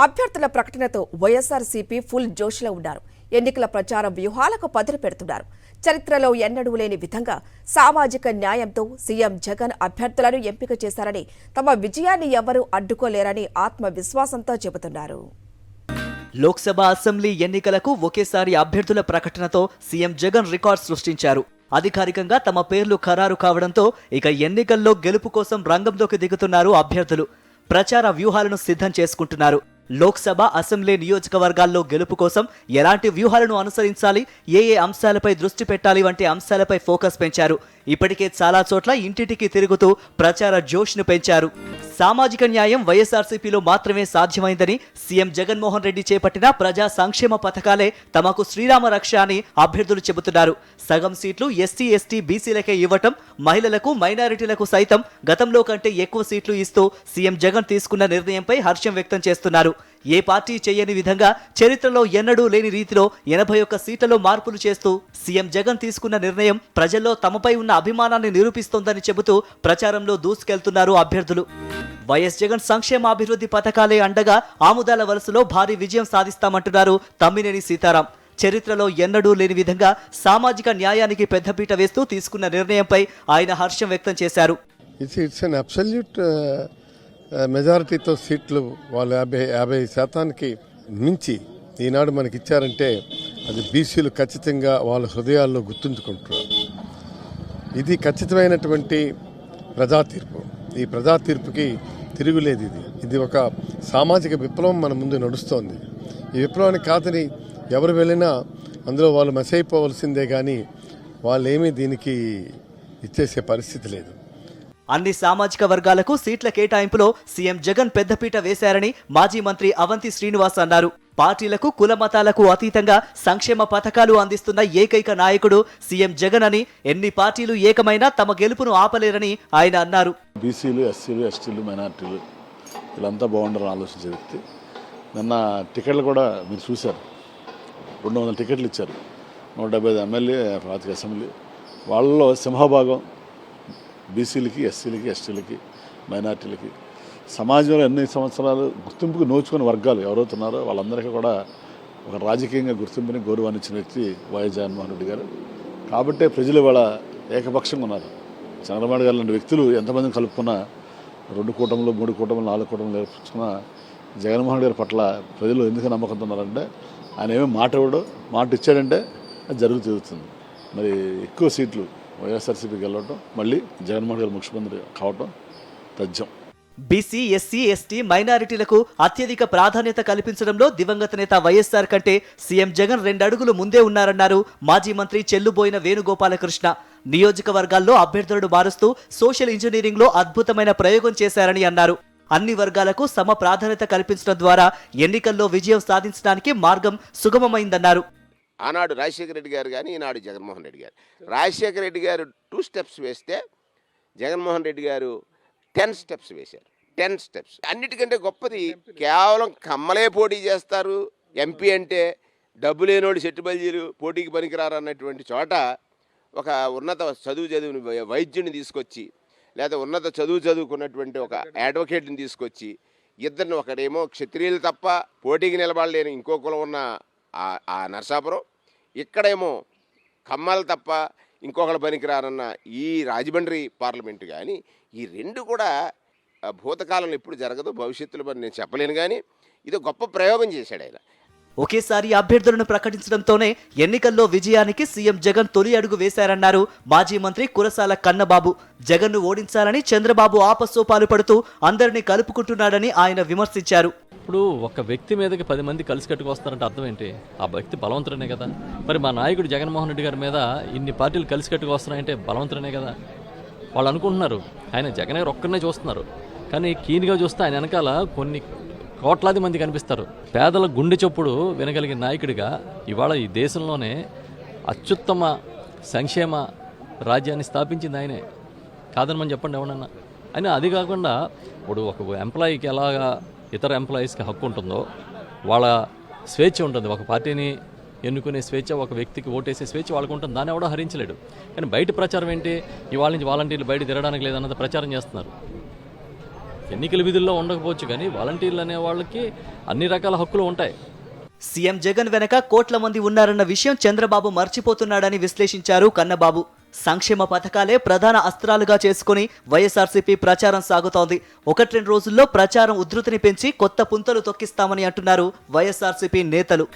అభ్యర్థుల ప్రకటనతో వైఎస్ఆర్సీపీ ఫుల్ జోష్లో ఉన్నారు. ఎన్నికల ప్రచార వ్యూహాలకు పదులు పెడుతున్నారు. చరిత్రలో ఎన్నడూ లేని విధంగా సామాజిక న్యాయంతో సీఎం జగన్ అభ్యర్థులను ఎంపిక చేశారని, తమ విజయాన్ని ఎవరూ అడ్డుకోలేరని ఆత్మవిశ్వాసంతో చెబుతున్నారు. లోక్సభ అసెంబ్లీ ఎన్నికలకు ఒకేసారి అభ్యర్థుల ప్రకటనతో సీఎం జగన్ రికార్డ్ సృష్టించారు. అధికారికంగా తమ పేర్లు ఖరారు కావడంతో ఇక ఎన్నికల్లో గెలుపు కోసం రంగంలోకి దిగుతున్నారు అభ్యర్థులు. ప్రచార వ్యూహాలను సిద్ధం చేసుకుంటున్నారు. లోక్సభ అసెంబ్లీ నియోజకవర్గాల్లో గెలుపు కోసం ఎలాంటి వ్యూహాలను అనుసరించాలి, ఏ అంశాలపై దృష్టి పెట్టాలి వంటి అంశాలపై ఫోకస్ పెంచారు. ఇప్పటికే చాలా చోట్ల ఇంటింటికి తిరుగుతూ ప్రచార జోష్ను పెంచారు. సామాజిక న్యాయం వైఎస్ఆర్సీపీలో మాత్రమే సాధ్యమైందని, సీఎం జగన్మోహన్ రెడ్డి చేపట్టిన ప్రజా సంక్షేమ పథకాలే తమకు శ్రీరామ రక్ష అని అభ్యర్థులు చెబుతున్నారు. సగం సీట్లు ఎస్సీ, ఎస్టీ, బీసీలకే ఇవ్వటం, మహిళలకు, మైనారిటీలకు సైతం గతంలో కంటే ఎక్కువ సీట్లు ఇస్తూ సీఎం జగన్ తీసుకున్న నిర్ణయంపై హర్షం వ్యక్తం చేస్తున్నారు. ఏ పార్టీ చేయని విధంగా చరిత్రలో ఎన్నడూ లేని రీతిలో 81 సీట్లలో మార్పులు చేస్తూ సీఎం జగన్ తీసుకున్న నిర్ణయం ప్రజల్లో తమపై ఉన్న అభిమానాన్ని నిరూపిస్తోందని చెబుతూ ప్రచారంలో దూసుకెళ్తున్నారు అభ్యర్థులు. వైఎస్ జగన్ సంక్షేమాభివృద్ధి పథకాలే అండగా ఆముదాల వలసలో భారీ విజయం సాధిస్తామంటున్నారు తమ్మినేని సీతారాం. చరిత్రలో ఎన్నడూ లేని విధంగా సామాజిక న్యాయానికి పెద్దపీట వేస్తూ తీసుకున్న నిర్ణయంపై ఆయన హర్షం వ్యక్తం చేశారు. మెజారిటీతో సీట్లు వాళ్ళు 50% మించి ఈనాడు మనకి ఇచ్చారంటే అది బీసీలు ఖచ్చితంగా వాళ్ళ హృదయాల్లో గుర్తుంచుకుంటున్నారు. ఇది ఖచ్చితమైనటువంటి ప్రజా తీర్పు. ఈ ప్రజా తీర్పుకి తిరుగులేదు. ఇది ఒక సామాజిక విప్లవం మన ముందు నడుస్తోంది. ఈ విప్లవాన్ని కాదని ఎవరు వెళ్ళినా అందులో వాళ్ళు మసైపోవలసిందే కానీ వాళ్ళు ఏమీ దీనికి ఇచ్చేసే పరిస్థితి లేదు. అన్ని సామాజిక వర్గాలకు సీట్ల కేటాయింపులో సీఎం జగన్ పెద్దపీట వేశారని మాజీ మంత్రి అవంతి శ్రీనివాస్ అన్నారు. పార్టీలకు, కుల మతాలకు అతీతంగా సంక్షేమ పథకాలు అందిస్తున్న ఏకైక నాయకుడు సీఎం జగన్ అని, ఎన్ని పార్టీలు ఏకమైనా తమ గెలుపును ఆపలేరని ఆయన అన్నారు. బీసీలు, ఎస్సీలు, ఎస్టీలు, మైనార్టీలు వీళ్ళంతా బాగుండాలని ఆలోచించే వ్యక్తి. నిన్న టికెట్లు కూడా మీరు చూశారు. 200 టికెట్లు ఇచ్చారు. 175 ఎమ్మెల్యే, 25 అసెంబ్లీ. వాళ్ళలో సింహభాగం బీసీలకి, ఎస్సీలకి, ఎస్టీలకి, మైనార్టీలకి. సమాజంలో ఎన్ని సంవత్సరాలు గుర్తింపుకు నోచుకున్న వర్గాలు ఎవరవుతున్నారో వాళ్ళందరికీ కూడా ఒక రాజకీయంగా గుర్తింపుని, గౌరవాన్ని ఇచ్చిన వ్యక్తి వైఎస్ జగన్మోహన్ రెడ్డి గారు. కాబట్టే ప్రజలు వాళ్ళ ఏకపక్షంగా ఉన్నారు. చంద్రబాబు గారు లాంటి వ్యక్తులు ఎంతమందిని కలుపుకున్నా 2 కూటములు, 3 కూటములు, 4 కూటములు నేర్పించుకున్న జగన్మోహన్ గారి పట్ల ప్రజలు ఎందుకు నమ్మకంతో ఉన్నారంటే ఆయన ఏమీ మాట ఇవ్వడు. మాట ఇచ్చాడంటే అది జరుగుతుంది. మరి ఎక్కువ సీట్లు వైఎస్ఆర్సీపీకి వెళ్ళటం, మళ్ళీ జగన్మోహన్ గారు ముఖ్యమంత్రి కావటం తథ్యం. బీసీ, ఎస్సీ, ఎస్టీ, మైనారిటీలకు అత్యధిక ప్రాధాన్యత కల్పించడంలో దివంగత నేత వైఎస్ఆర్ కంటే సీఎం జగన్ 2 అడుగులు ముందే ఉన్నారన్నారు మాజీ మంత్రి చెల్లుబోయిన వేణుగోపాలకృష్ణ. నియోజకవర్గాల్లో అభ్యర్థులను మారుస్తూ సోషల్ ఇంజనీరింగ్లో అద్భుతమైన ప్రయోగం చేశారని అన్నారు. అన్ని వర్గాలకు సమ ప్రాధాన్యత కల్పించడం ద్వారా ఎన్నికల్లో విజయం సాధించడానికి మార్గం సుగమమైందన్నారు. ఆనాడు రాజశేఖర రెడ్డి గారు కానీ ఈనాడు జగన్మోహన్ రెడ్డి గారు. రాజశేఖర రెడ్డి గారు 2 స్టెప్స్ వేస్తే జగన్మోహన్ రెడ్డి గారు 10 స్టెప్స్ వేశారు. 10 స్టెప్స్. అన్నిటికంటే గొప్పది కేవలం కమ్మలే పోటీ చేస్తారు. ఎంపీ అంటే డబ్బు లేనోడు చెట్టుబల్జీలు పోటీకి పనికిరారు అన్నటువంటి చోట ఒక ఉన్నత చదివిన వైద్యుని తీసుకొచ్చి, లేదా ఉన్నత చదువుకున్నటువంటి ఒక అడ్వకేట్ని తీసుకొచ్చి, ఇద్దరిని, ఒకడేమో క్షత్రియులు తప్ప పోటీకి నిలబడలేని ఇంకో కులం ఉన్న ఆ నరసాపురం, ఇక్కడేమో కమ్మలు తప్ప ఇంకొకళ్ళు పనికిరారన్న ఈ రాజమండ్రి పార్లమెంటు. కానీ ఈ 2 కూడా భూతకాలంలో ఎప్పుడు జరగదు, భవిష్యత్తులో మరి నేను చెప్పలేను. కానీ ఇది గొప్ప ప్రయోగం చేశాడు ఆయన. ఒకేసారి అభ్యర్థులను ప్రకటించడంతోనే ఎన్నికల్లో విజయానికి సీఎం జగన్ తొలి అడుగు వేశారన్నారు మాజీ మంత్రి కురసాల కన్నబాబు. జగన్ను ఓడించాలని చంద్రబాబు ఆపసోపాలు పడుతూ అందరినీ కలుపుకుంటున్నాడని ఆయన విమర్శించారు. ఇప్పుడు ఒక వ్యక్తి మీదకి 10 మంది కలిసి కట్టుకు వస్తారంటే అర్థం ఏంటి? ఆ వ్యక్తి బలవంతుడనే కదా. మరి మా నాయకుడు జగన్మోహన్ రెడ్డి గారి మీద ఇన్ని పార్టీలు కలిసి కట్టుకు వస్తున్నాయంటే బలవంతుడనే కదా. వాళ్ళు అనుకుంటున్నారు ఆయన జగన్ గారు ఒక్కరినే చూస్తున్నారు, కానీ కీన్గా చూస్తే ఆయన వెనకాల కొన్ని కోట్లాది మంది కనిపిస్తారు. పేదల గుండె చప్పుడు వినగలిగిన నాయకుడిగా ఇవాళ ఈ దేశంలోనే అత్యుత్తమ సంక్షేమ రాజ్యాన్ని స్థాపించింది ఆయనే. కాదని మనం చెప్పండి ఎవరన్నా. అయినా అది కాకుండా ఇప్పుడు ఒక ఎంప్లాయీకి ఎలాగా ఇతర ఎంప్లాయీస్కి హక్కు ఉంటుందో వాళ్ళ స్వేచ్ఛ ఉంటుంది. ఒక పార్టీని ఎన్నుకునే స్వేచ్ఛ, ఒక వ్యక్తికి ఓటేసే స్వేచ్ఛ వాళ్ళకు ఉంటుంది. దాన్ని ఎవడో హరించలేడు. కానీ బయట ప్రచారం ఏంటి? ఇవాళ నుంచి వాలంటీర్లు బయట తిరగడానికి లేదన్నది ప్రచారం చేస్తున్నారు. ఎన్నికల విధుల్లో ఉండకపోవచ్చు కానీ వాలంటీర్లు అనే వాళ్ళకి అన్ని రకాల హక్కులు ఉంటాయి. సీఎం జగన్ వెనక కోట్ల మంది ఉన్నారన్న విషయం చంద్రబాబు మర్చిపోతున్నాడని విశ్లేషించారు కన్నబాబు. సంక్షేమ పథకాలే ప్రధాన అస్త్రాలుగా చేసుకుని వైఎస్ఆర్సీపీ ప్రచారం సాగుతోంది. 1-2 రోజుల్లో ప్రచారం ఉధృతిని పెంచి కొత్త పుంతలు తొక్కిస్తామని అంటున్నారు వైఎస్ఆర్సీపీ నేతలు.